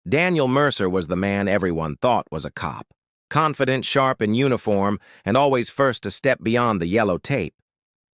Daniel Mercer was the man everyone thought was a cop. Confident, sharp in uniform, and always first to step beyond the yellow tape.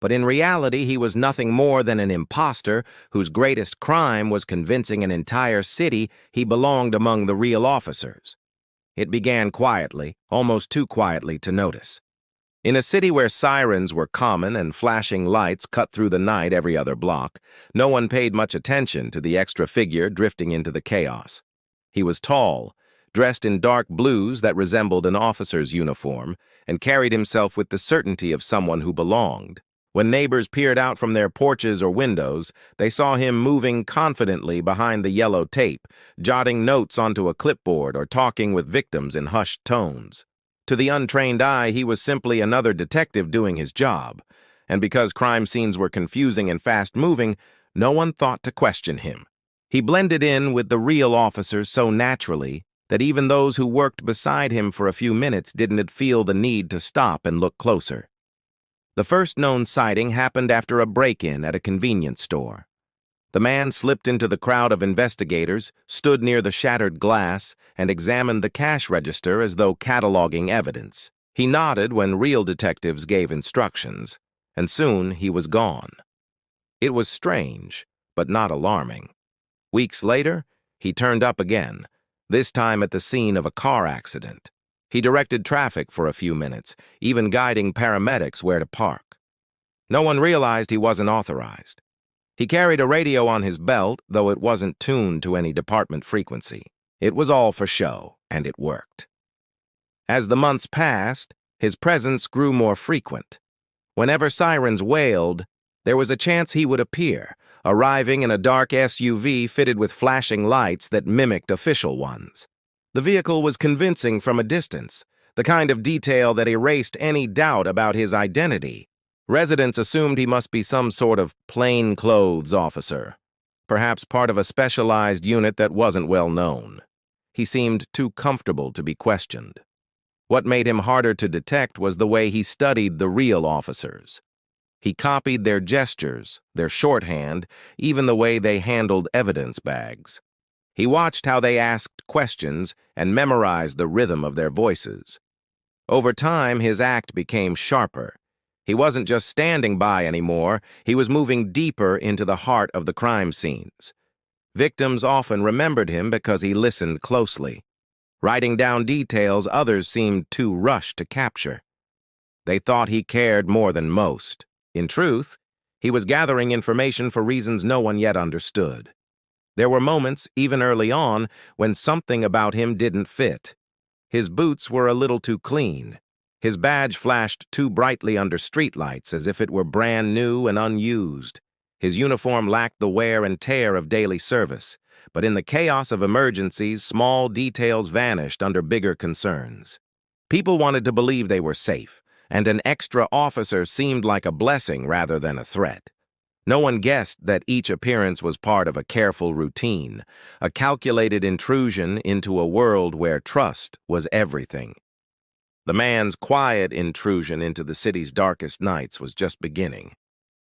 But in reality, he was nothing more than an impostor whose greatest crime was convincing an entire city he belonged among the real officers. It began quietly, almost too quietly to notice. In a city where sirens were common and flashing lights cut through the night every other block, no one paid much attention to the extra figure drifting into the chaos. He was tall, dressed in dark blues that resembled an officer's uniform, and carried himself with the certainty of someone who belonged. When neighbors peered out from their porches or windows, they saw him moving confidently behind the yellow tape, jotting notes onto a clipboard or talking with victims in hushed tones. To the untrained eye, he was simply another detective doing his job, and because crime scenes were confusing and fast-moving, no one thought to question him. He blended in with the real officers so naturally that even those who worked beside him for a few minutes didn't feel the need to stop and look closer. The first known sighting happened after a break-in at a convenience store. The man slipped into the crowd of investigators, stood near the shattered glass, and examined the cash register as though cataloging evidence. He nodded when real detectives gave instructions, and soon he was gone. It was strange, but not alarming. Weeks later, he turned up again, this time at the scene of a car accident. He directed traffic for a few minutes, even guiding paramedics where to park. No one realized he wasn't authorized. He carried a radio on his belt, though it wasn't tuned to any department frequency. It was all for show, and it worked. As the months passed, his presence grew more frequent. Whenever sirens wailed, there was a chance he would appear, arriving in a dark SUV fitted with flashing lights that mimicked official ones. The vehicle was convincing from a distance, the kind of detail that erased any doubt about his identity. Residents assumed he must be some sort of plainclothes officer, perhaps part of a specialized unit that wasn't well known. He seemed too comfortable to be questioned. What made him harder to detect was the way he studied the real officers. He copied their gestures, their shorthand, even the way they handled evidence bags. He watched how they asked questions and memorized the rhythm of their voices. Over time, his act became sharper. He wasn't just standing by anymore, he was moving deeper into the heart of the crime scenes. Victims often remembered him because he listened closely. Writing down details others seemed too rushed to capture. They thought he cared more than most. In truth, he was gathering information for reasons no one yet understood. There were moments, even early on, when something about him didn't fit. His boots were a little too clean. His badge flashed too brightly under streetlights as if it were brand new and unused. His uniform lacked the wear and tear of daily service, but in the chaos of emergencies, small details vanished under bigger concerns. People wanted to believe they were safe, and an extra officer seemed like a blessing rather than a threat. No one guessed that each appearance was part of a careful routine, a calculated intrusion into a world where trust was everything. The man's quiet intrusion into the city's darkest nights was just beginning.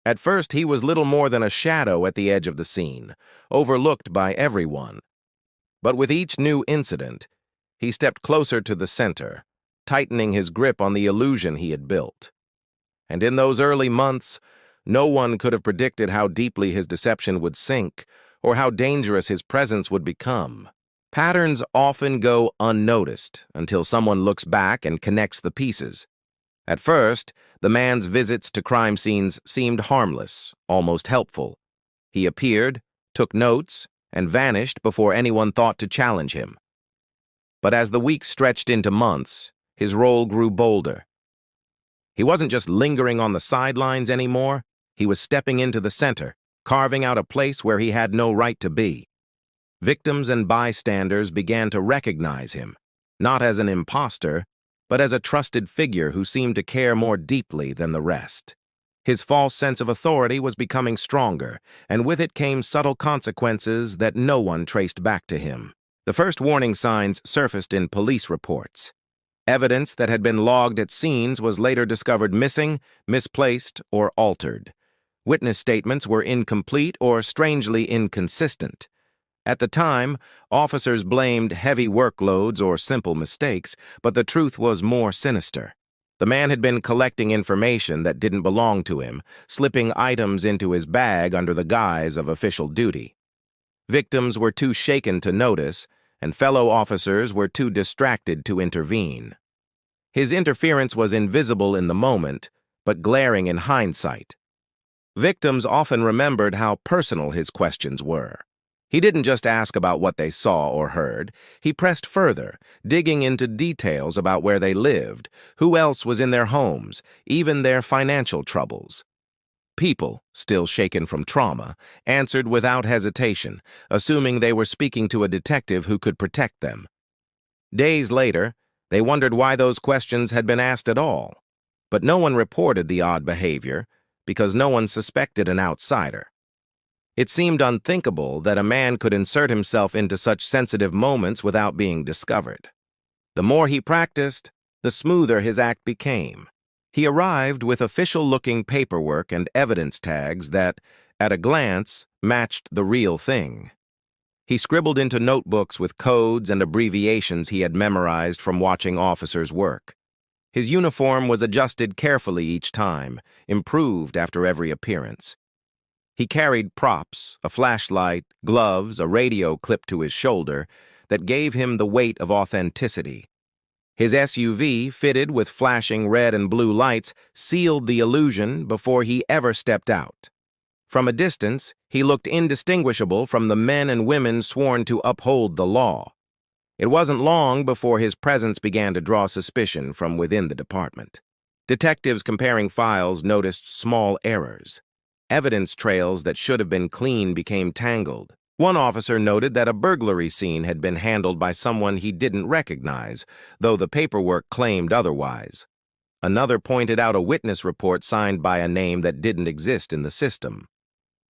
At first, he was little more than a shadow at the edge of the scene, overlooked by everyone. But with each new incident, he stepped closer to the center, tightening his grip on the illusion he had built. And in those early months, no one could have predicted how deeply his deception would sink, or how dangerous his presence would become. Patterns often go unnoticed until someone looks back and connects the pieces. At first, the man's visits to crime scenes seemed harmless, almost helpful. He appeared, took notes, and vanished before anyone thought to challenge him. But as the weeks stretched into months, his role grew bolder. He wasn't just lingering on the sidelines anymore, he was stepping into the center, carving out a place where he had no right to be. Victims and bystanders began to recognize him, not as an impostor, but as a trusted figure who seemed to care more deeply than the rest. His false sense of authority was becoming stronger, and with it came subtle consequences that no one traced back to him. The first warning signs surfaced in police reports. Evidence that had been logged at scenes was later discovered missing, misplaced, or altered. Witness statements were incomplete or strangely inconsistent. At the time, officers blamed heavy workloads or simple mistakes, but the truth was more sinister. The man had been collecting information that didn't belong to him, slipping items into his bag under the guise of official duty. Victims were too shaken to notice, and fellow officers were too distracted to intervene. His interference was invisible in the moment, but glaring in hindsight. Victims often remembered how personal his questions were. He didn't just ask about what they saw or heard. He pressed further, digging into details about where they lived, who else was in their homes, even their financial troubles. People, still shaken from trauma, answered without hesitation, assuming they were speaking to a detective who could protect them. Days later, they wondered why those questions had been asked at all. But no one reported the odd behavior because no one suspected an outsider. It seemed unthinkable that a man could insert himself into such sensitive moments without being discovered. The more he practiced, the smoother his act became. He arrived with official-looking paperwork and evidence tags that, at a glance, matched the real thing. He scribbled into notebooks with codes and abbreviations he had memorized from watching officers work. His uniform was adjusted carefully each time, improved after every appearance. He carried props, a flashlight, gloves, a radio clipped to his shoulder, that gave him the weight of authenticity. His SUV, fitted with flashing red and blue lights, sealed the illusion before he ever stepped out. From a distance, he looked indistinguishable from the men and women sworn to uphold the law. It wasn't long before his presence began to draw suspicion from within the department. Detectives comparing files noticed small errors. Evidence trails that should have been clean became tangled. One officer noted that a burglary scene had been handled by someone he didn't recognize, though the paperwork claimed otherwise. Another pointed out a witness report signed by a name that didn't exist in the system.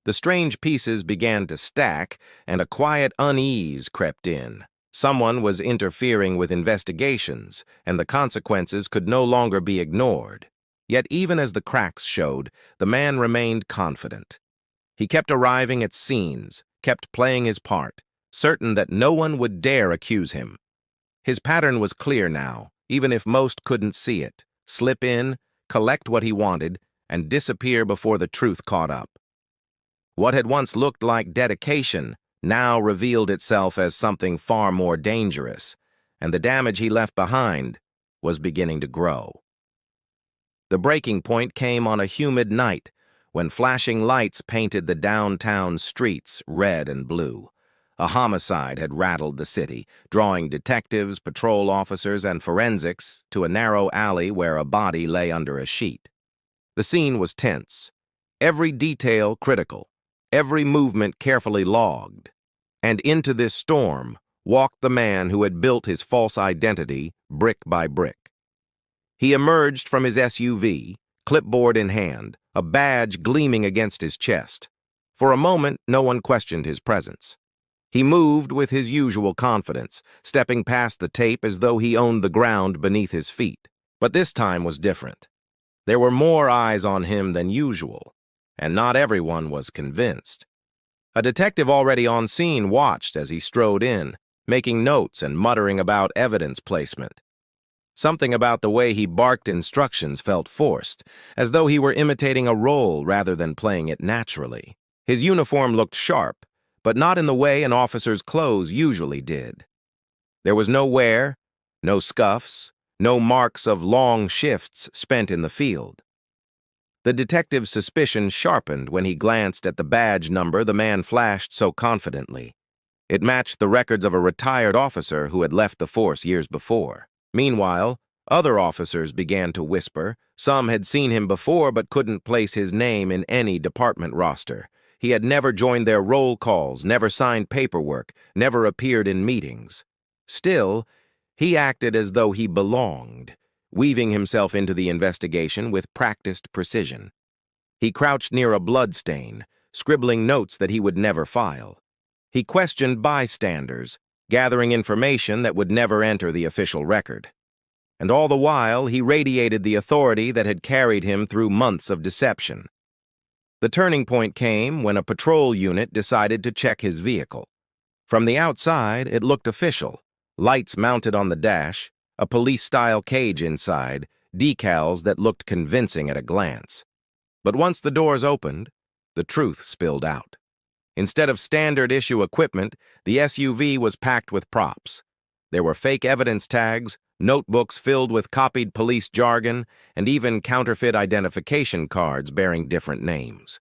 The strange pieces began to stack, and a quiet unease crept in. Someone was interfering with investigations, and the consequences could no longer be ignored. Yet even as the cracks showed, the man remained confident. He kept arriving at scenes, kept playing his part, certain that no one would dare accuse him. His pattern was clear now, even if most couldn't see it. Slip in, collect what he wanted, and disappear before the truth caught up. What had once looked like dedication now revealed itself as something far more dangerous, and the damage he left behind was beginning to grow. The breaking point came on a humid night when flashing lights painted the downtown streets red and blue. A homicide had rattled the city, drawing detectives, patrol officers, and forensics to a narrow alley where a body lay under a sheet. The scene was tense, every detail critical, every movement carefully logged. And into this storm walked the man who had built his false identity brick by brick. He emerged from his SUV, clipboard in hand, a badge gleaming against his chest. For a moment, no one questioned his presence. He moved with his usual confidence, stepping past the tape as though he owned the ground beneath his feet. But this time was different. There were more eyes on him than usual, and not everyone was convinced. A detective already on scene watched as he strode in, making notes and muttering about evidence placement. Something about the way he barked instructions felt forced, as though he were imitating a role rather than playing it naturally. His uniform looked sharp, but not in the way an officer's clothes usually did. There was no wear, no scuffs, no marks of long shifts spent in the field. The detective's suspicion sharpened when he glanced at the badge number the man flashed so confidently. It matched the records of a retired officer who had left the force years before. Meanwhile, other officers began to whisper. Some had seen him before but couldn't place his name in any department roster. He had never joined their roll calls, never signed paperwork, never appeared in meetings. Still, he acted as though he belonged, weaving himself into the investigation with practiced precision. He crouched near a bloodstain, scribbling notes that he would never file. He questioned bystanders, gathering information that would never enter the official record. And all the while, he radiated the authority that had carried him through months of deception. The turning point came when a patrol unit decided to check his vehicle. From the outside, it looked official. Lights mounted on the dash, a police-style cage inside, decals that looked convincing at a glance. But once the doors opened, the truth spilled out. Instead of standard-issue equipment, the SUV was packed with props. There were fake evidence tags, notebooks filled with copied police jargon, and even counterfeit identification cards bearing different names.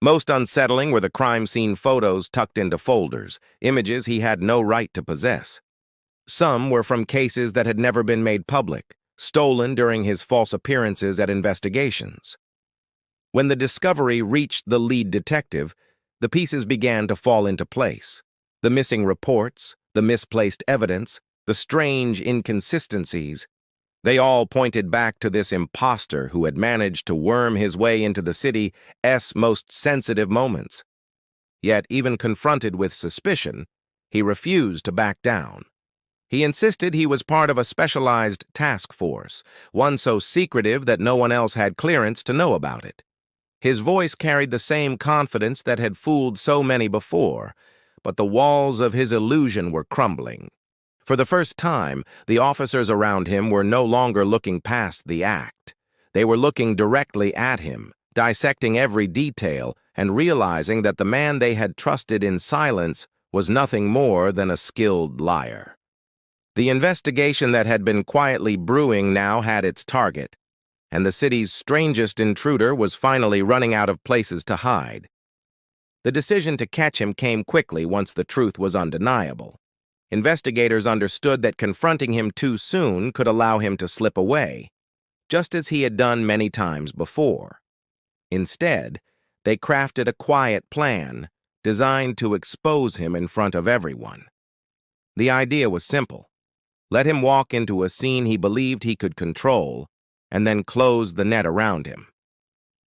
Most unsettling were the crime scene photos tucked into folders, images he had no right to possess. Some were from cases that had never been made public, stolen during his false appearances at investigations. When the discovery reached the lead detective, the pieces began to fall into place. The missing reports, the misplaced evidence, the strange inconsistencies, they all pointed back to this impostor who had managed to worm his way into the city's most sensitive moments. Yet, even confronted with suspicion, he refused to back down. He insisted he was part of a specialized task force, one so secretive that no one else had clearance to know about it. His voice carried the same confidence that had fooled so many before, but the walls of his illusion were crumbling. For the first time, the officers around him were no longer looking past the act. They were looking directly at him, dissecting every detail, and realizing that the man they had trusted in silence was nothing more than a skilled liar. The investigation that had been quietly brewing now had its target, and the city's strangest intruder was finally running out of places to hide. The decision to catch him came quickly once the truth was undeniable. Investigators understood that confronting him too soon could allow him to slip away, just as he had done many times before. Instead, they crafted a quiet plan designed to expose him in front of everyone. The idea was simple. Let him walk into a scene he believed he could control, and then close the net around him.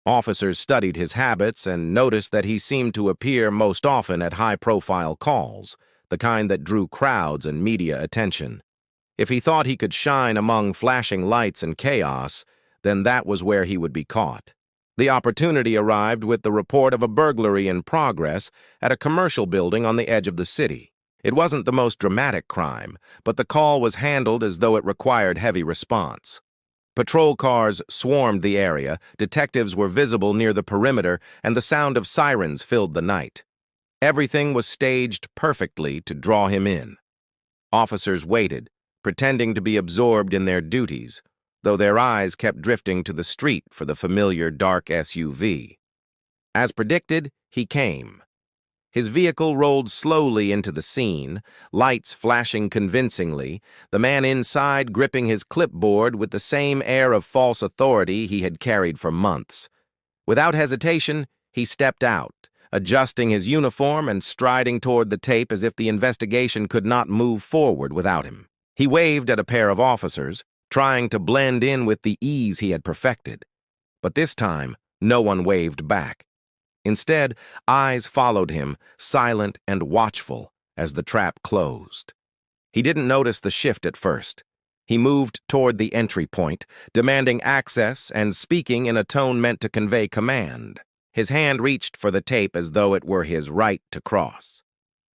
Officers studied his habits and noticed that he seemed to appear most often at high-profile calls, the kind that drew crowds and media attention. If he thought he could shine among flashing lights and chaos, then that was where he would be caught. The opportunity arrived with the report of a burglary in progress at a commercial building on the edge of the city. It wasn't the most dramatic crime, but the call was handled as though it required heavy response. Patrol cars swarmed the area, detectives were visible near the perimeter, and the sound of sirens filled the night. Everything was staged perfectly to draw him in. Officers waited, pretending to be absorbed in their duties, though their eyes kept drifting to the street for the familiar dark SUV. As predicted, he came. His vehicle rolled slowly into the scene, lights flashing convincingly, the man inside gripping his clipboard with the same air of false authority he had carried for months. Without hesitation, he stepped out, adjusting his uniform and striding toward the tape as if the investigation could not move forward without him. He waved at a pair of officers, trying to blend in with the ease he had perfected. But this time, no one waved back. Instead, eyes followed him, silent and watchful, as the trap closed. He didn't notice the shift at first. He moved toward the entry point, demanding access and speaking in a tone meant to convey command. His hand reached for the tape as though it were his right to cross.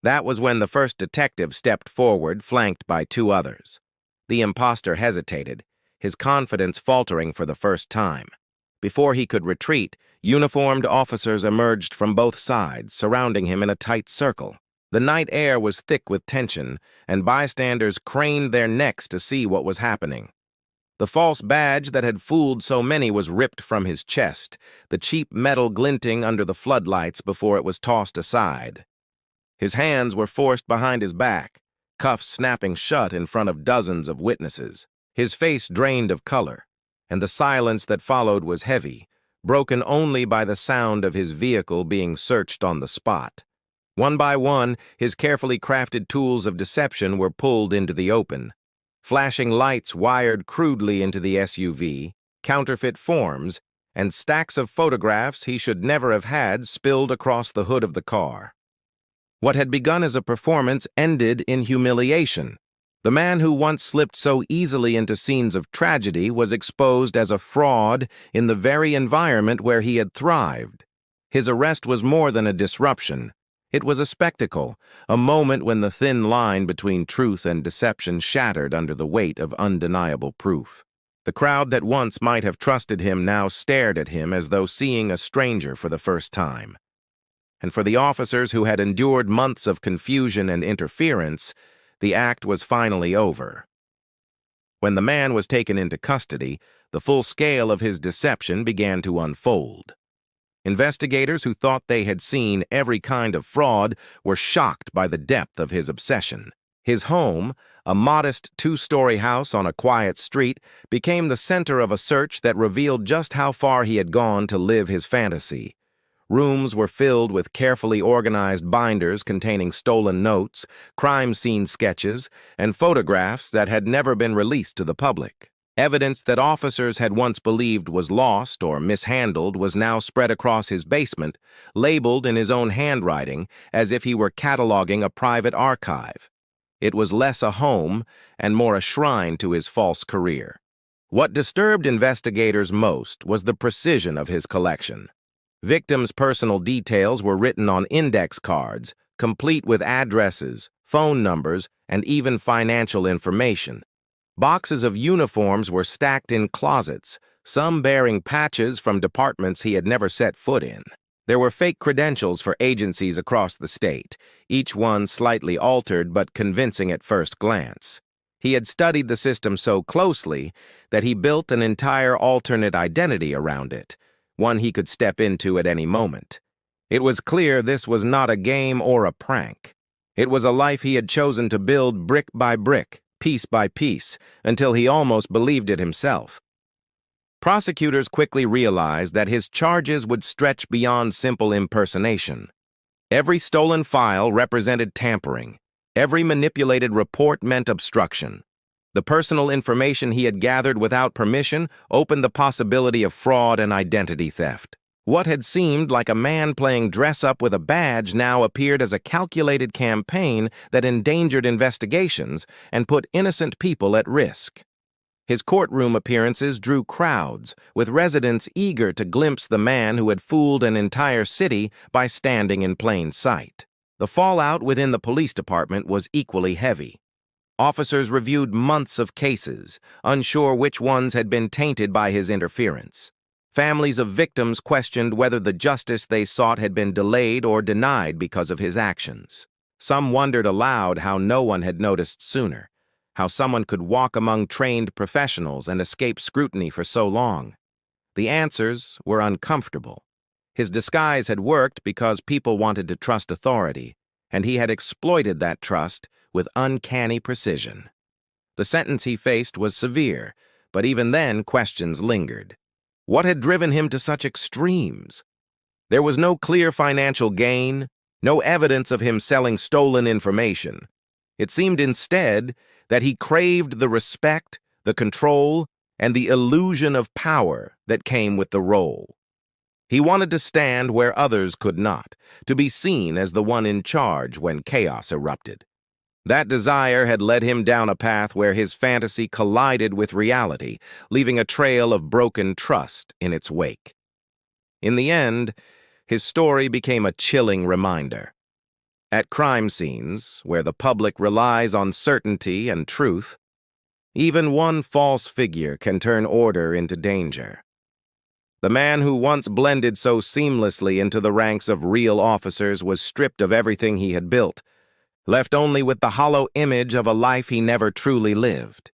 That was when the first detective stepped forward, flanked by two others. The impostor hesitated, his confidence faltering for the first time. Before he could retreat, uniformed officers emerged from both sides, surrounding him in a tight circle. The night air was thick with tension, and bystanders craned their necks to see what was happening. The false badge that had fooled so many was ripped from his chest, the cheap metal glinting under the floodlights before it was tossed aside. His hands were forced behind his back, cuffs snapping shut in front of dozens of witnesses. His face drained of color, and the silence that followed was heavy, broken only by the sound of his vehicle being searched on the spot. One by one, his carefully crafted tools of deception were pulled into the open. Flashing lights wired crudely into the SUV, counterfeit forms, and stacks of photographs he should never have had spilled across the hood of the car. What had begun as a performance ended in humiliation. The man who once slipped so easily into scenes of tragedy was exposed as a fraud in the very environment where he had thrived. His arrest was more than a disruption. It was a spectacle, a moment when the thin line between truth and deception shattered under the weight of undeniable proof. The crowd that once might have trusted him now stared at him as though seeing a stranger for the first time. And for the officers who had endured months of confusion and interference, the act was finally over. When the man was taken into custody, the full scale of his deception began to unfold. Investigators who thought they had seen every kind of fraud were shocked by the depth of his obsession. His home, a modest two-story house on a quiet street, became the center of a search that revealed just how far he had gone to live his fantasy. Rooms were filled with carefully organized binders containing stolen notes, crime scene sketches, and photographs that had never been released to the public. Evidence that officers had once believed was lost or mishandled was now spread across his basement, labeled in his own handwriting as if he were cataloging a private archive. It was less a home and more a shrine to his false career. What disturbed investigators most was the precision of his collection. Victims' personal details were written on index cards, complete with addresses, phone numbers, and even financial information. Boxes of uniforms were stacked in closets, some bearing patches from departments he had never set foot in. There were fake credentials for agencies across the state, each one slightly altered but convincing at first glance. He had studied the system so closely that he built an entire alternate identity around it, one he could step into at any moment. It was clear this was not a game or a prank. It was a life he had chosen to build brick by brick, piece by piece, until he almost believed it himself. Prosecutors quickly realized that his charges would stretch beyond simple impersonation. Every stolen file represented tampering. Every manipulated report meant obstruction. The personal information he had gathered without permission opened the possibility of fraud and identity theft. What had seemed like a man playing dress-up with a badge now appeared as a calculated campaign that endangered investigations and put innocent people at risk. His courtroom appearances drew crowds, with residents eager to glimpse the man who had fooled an entire city by standing in plain sight. The fallout within the police department was equally heavy. Officers reviewed months of cases, unsure which ones had been tainted by his interference. Families of victims questioned whether the justice they sought had been delayed or denied because of his actions. Some wondered aloud how no one had noticed sooner, how someone could walk among trained professionals and escape scrutiny for so long. The answers were uncomfortable. His disguise had worked because people wanted to trust authority, and he had exploited that trust with uncanny precision. The sentence he faced was severe, but even then questions lingered. What had driven him to such extremes? There was no clear financial gain, no evidence of him selling stolen information. It seemed instead that he craved the respect, the control, and the illusion of power that came with the role. He wanted to stand where others could not, to be seen as the one in charge when chaos erupted. That desire had led him down a path where his fantasy collided with reality, leaving a trail of broken trust in its wake. In the end, his story became a chilling reminder. At crime scenes, where the public relies on certainty and truth, even one false figure can turn order into danger. The man who once blended so seamlessly into the ranks of real officers was stripped of everything he had built, left only with the hollow image of a life he never truly lived.